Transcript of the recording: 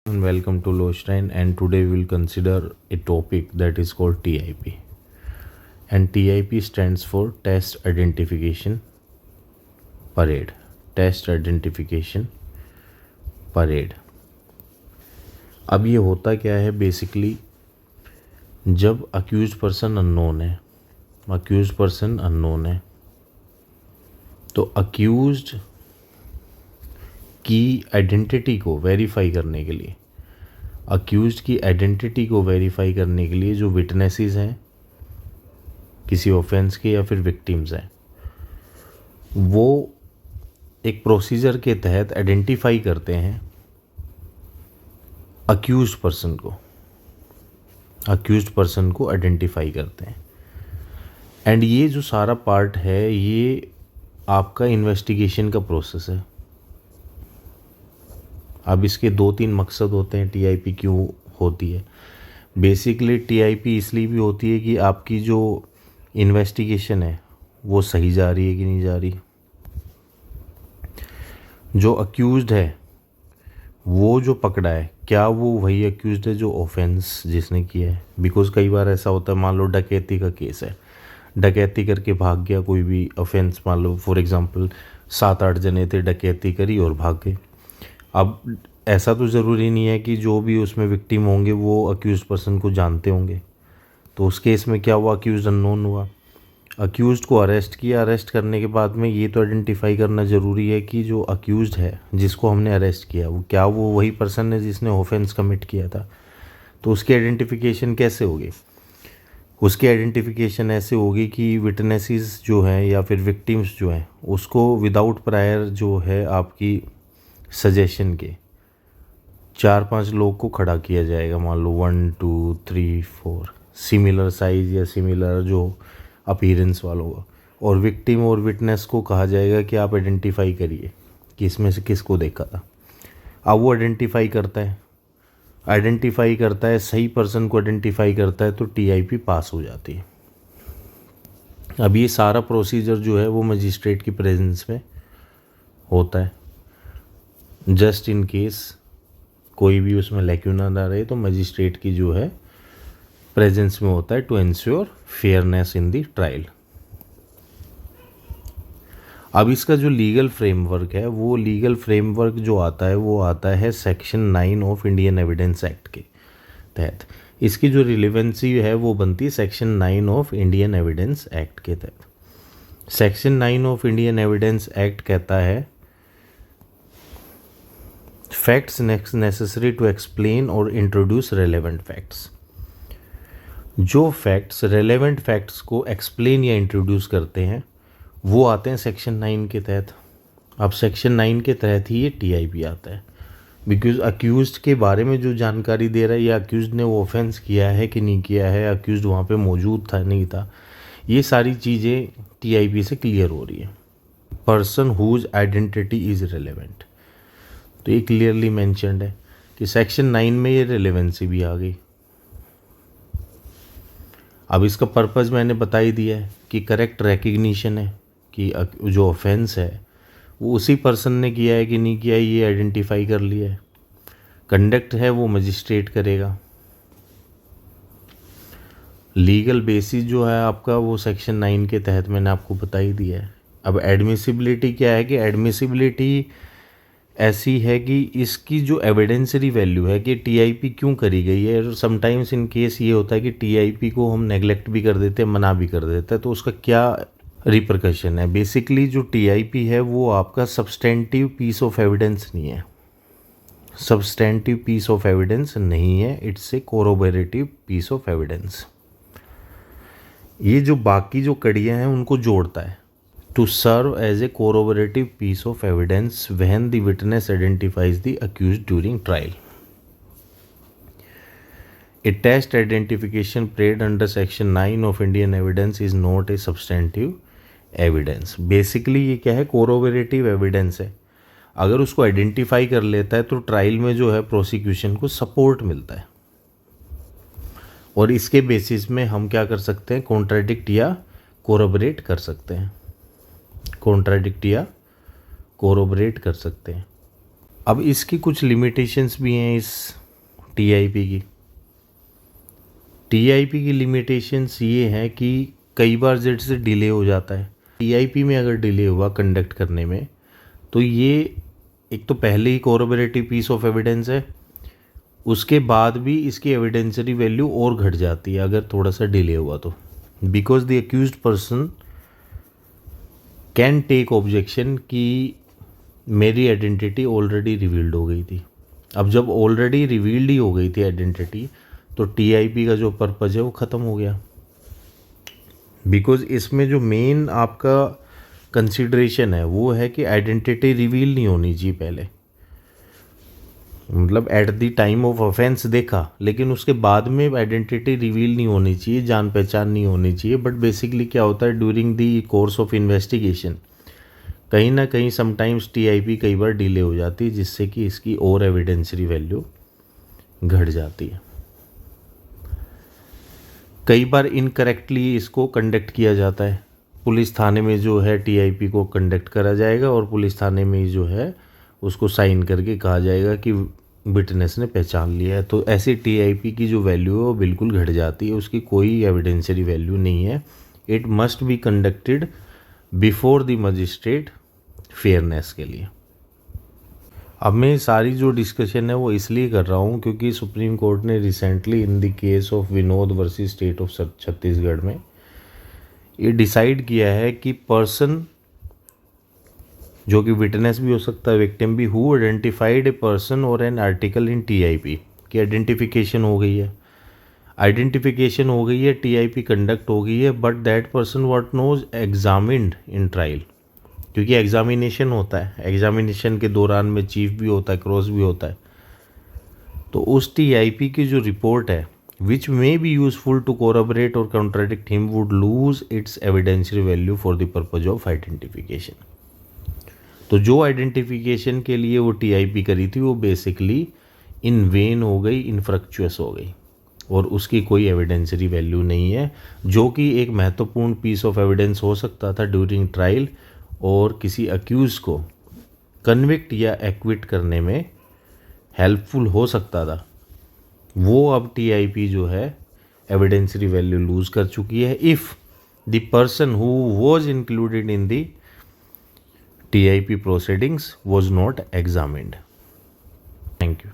And welcome to Lostein, and today we will consider a topic that is called TIP. And TIP stands for Test Identification Parade. Test Identification Parade. अब ये होता क्या है basically, जब accused person unknown है तो accused की identity को वेरीफाई करने के लिए जो विटनेसेस हैं किसी ऑफेंस के या फिर विक्टिम्स हैं, वो एक प्रोसीजर के तहत आइडेंटिफाई करते हैं अक्यूज्ड पर्सन को आइडेंटिफाई करते हैं। एंड ये जो सारा पार्ट है ये आपका इन्वेस्टिगेशन का प्रोसेस है। अब इसके 2-3 मकसद होते हैं। टीआईपी क्यों होती है? बेसिकली टीआईपी इसलिए भी होती है कि आपकी जो इन्वेस्टिगेशन है वो सही जा रही है कि नहीं जा रही, जो अक्यूज्ड है वो जो पकड़ा है क्या वो वही अक्यूज्ड है जो ऑफेंस जिसने किया है। बिकॉज कई बार ऐसा होता है, मान लो डकैती का केस है, डकैती करके भाग गया कोई भी ऑफेंस, मान लो फॉर एग्जांपल 7-8 जने थे, डकैती करी और भाग गए। अब ऐसा तो ज़रूरी नहीं है कि जो भी उसमें विक्टिम होंगे वो अक्यूज्ड पर्सन को जानते होंगे। तो उस केस में क्या हुआ, अक्यूज्ड अननोन हुआ, अक्यूज्ड को अरेस्ट किया। अरेस्ट करने के बाद में ये तो आइडेंटिफाई करना ज़रूरी है कि जो अक्यूज्ड है जिसको हमने अरेस्ट किया वो क्या वो वही पर्सन है जिसने ऑफेंस कमिट किया था। तो उसकी आइडेंटिफिकेशन कैसे होगी? उसकी आइडेंटिफिकेशन ऐसे होगी कि विटनेसेस जो हैं या फिर विक्टिम्स जो हैं उसको विदाउट प्रायर जो है आपकी सजेशन के 4-5 लोग को खड़ा किया जाएगा। मान लो 1 2 3 4 सिमिलर साइज या सिमिलर जो अपीयरेंस वालों का, और विक्टिम और विटनेस को कहा जाएगा कि आप आइडेंटिफाई करिए कि इसमें से किसको देखा था। अब वो आइडेंटिफाई करता है सही पर्सन को आइडेंटिफाई करता है तो टीआईपी पास हो जाती है। अब ये सारा प्रोसीजर जो है वो मजिस्ट्रेट की प्रेजेंस में होता है। जस्ट इन केस कोई भी उसमें लैक्यूना ना रहे तो मजिस्ट्रेट की जो है प्रेजेंस में होता है to ensure fairness in the trial. अब इसका जो लीगल फ्रेमवर्क है वो लीगल फ्रेमवर्क जो आता है वो आता है section 9 of Indian evidence act के तहत। इसकी जो रिलेवेंसी है वो बनती है section 9 of Indian evidence act के तहत। Section 9 of Indian evidence act कहता है फैक्ट्स नेसेसरी टू एक्सप्लेन और इंट्रोड्यूस रेलेवेंट फैक्ट्स। जो फैक्ट्स रेलेवेंट फैक्ट्स को एक्सप्लेन या इंट्रोड्यूस करते हैं वो आते हैं सेक्शन 9 के तहत। अब सेक्शन 9 के तहत ही ये टीआईपी आता है, बिकॉज अक्यूज्ड के बारे में जो जानकारी दे रहा है या अक्यूज्ड ने वो ऑफेंस किया है कि नहीं किया है, अक्यूज्ड वहाँ पे मौजूद था नहीं था, ये सारी चीज़ें टीआईपी से क्लियर हो रही है। Person whose identity is relevant, तो ये क्लियरली मेंशन्ड है कि सेक्शन 9 में ये रेलेवेंसी भी आ गई। अब इसका पर्पस मैंने बता ही दिया है कि करेक्ट रिकग्निशन है कि जो ऑफेंस है वो उसी पर्सन ने किया है कि नहीं किया है, ये आइडेंटिफाई कर लिया है। कंडक्ट है वो मजिस्ट्रेट करेगा। लीगल बेसिस जो है आपका वो सेक्शन 9 के तहत मैंने आपको बता ही दिया है। अब एडमिसिबिलिटी क्या है कि एडमिसिबिलिटी ऐसी है कि इसकी जो एविडेंसरी वैल्यू है कि टीआईपी क्यों करी गई है। और समटाइम्स इन केस ये होता है कि टीआईपी को हम नेगलेक्ट भी कर देते हैं, मना भी कर देते हैं, तो उसका क्या रिपरकशन है। बेसिकली जो टीआईपी है वो आपका सब्सटेंटिव पीस ऑफ एविडेंस नहीं है, it's a corroborative piece of evidence. ये जो बाकी जो कड़ियाँ हैं उनको जोड़ता है। To serve as a corroborative piece of evidence when the witness identifies the accused during trial. A test identification parade under section 9 of Indian evidence is not a substantive evidence. Basically ये क्या है, corroborative evidence है। अगर उसको identify कर लेता है तो ट्रायल में जो है प्रोसिक्यूशन को सपोर्ट मिलता है, और इसके बेसिस में हम क्या कर सकते हैं, कॉन्ट्राडिक्ट या कोरोबरेट कर सकते हैं। अब इसकी कुछ लिमिटेशंस भी हैं इस टीआईपी की। टीआईपी की लिमिटेशंस ये हैं कि कई बार जैसे डिले हो जाता है। टीआईपी में अगर डिले हुआ कंडक्ट करने में, तो ये एक तो पहले ही कोरोबरेटिव पीस ऑफ एविडेंस है, उसके बाद भी इसकी एविडेंसरी वैल्यू और घट जाती है अगर थोड़ा सा डिले हुआ तो, because the accused person can take objection कि मेरी आइडेंटिटी ऑलरेडी रिवील्ड हो गई थी। अब जब ऑलरेडी रिवील्ड ही हो गई थी आइडेंटिटी, तो टीआईपी का जो पर्पज़ है वो ख़त्म हो गया। बिकॉज इसमें जो मेन आपका कंसिडरेशन है वो है कि आइडेंटिटी रिवील नहीं होनी चाहिए पहले, मतलब at the time of offence देखा, लेकिन उसके बाद में आइडेंटिटी रिवील नहीं होनी चाहिए, जान पहचान नहीं होनी चाहिए। बट बेसिकली क्या होता है, during the course of investigation कहीं ना कहीं समटाइम्स टीआईपी कई बार डिले हो जाती है, जिससे कि इसकी और एविडेंसरी वैल्यू घट जाती है। कई बार इनकरेक्टली इसको कंडक्ट किया जाता है। पुलिस थाने में जो है टीआईपी को कंडक्ट करा जाएगा और पुलिस थाने में ही जो है उसको साइन करके कहा जाएगा कि विटनेस ने पहचान लिया है, तो ऐसी टीआईपी की जो वैल्यू है वो बिल्कुल घट जाती है, उसकी कोई एविडेंसरी वैल्यू नहीं है। It must be conducted before the magistrate fairness के लिए। अब मैं सारी जो डिस्कशन है वो इसलिए कर रहा हूँ क्योंकि सुप्रीम कोर्ट ने recently in the case of Vinod versus state of Chhattisgarh में ये डिसाइड किया है कि पर्सन जो कि विटनेस भी हो सकता है, विक्टिम भी, हु आइडेंटिफाइड ए पर्सन और एन आर्टिकल इन टीआईपी की आइडेंटिफिकेशन हो गई है, टीआईपी कंडक्ट हो गई है, but that person what knows examined in trial, क्योंकि एग्जामिनेशन होता है, एग्जामिनेशन के दौरान में चीफ भी होता है, क्रॉस भी होता है, तो उस टीआईपी की जो रिपोर्ट है विच मे बी यूजफुल टू कोरबरेट और contradict him would lose its evidential value for the purpose of identification. तो जो आइडेंटिफिकेशन के लिए वो टीआईपी करी थी वो बेसिकली इन वेन हो गई, इनफ्रक्चुअस हो गई, और उसकी कोई एविडेंसरी वैल्यू नहीं है, जो कि एक महत्वपूर्ण पीस ऑफ एविडेंस हो सकता था ड्यूरिंग ट्रायल और किसी अक्यूज को कन्विक्ट या एक्विट करने में हेल्पफुल हो सकता था। वो अब टीआईपी जो है एविडेंसरी वैल्यू लूज कर चुकी है if the person who was included in the TIP proceedings was not examined. Thank you.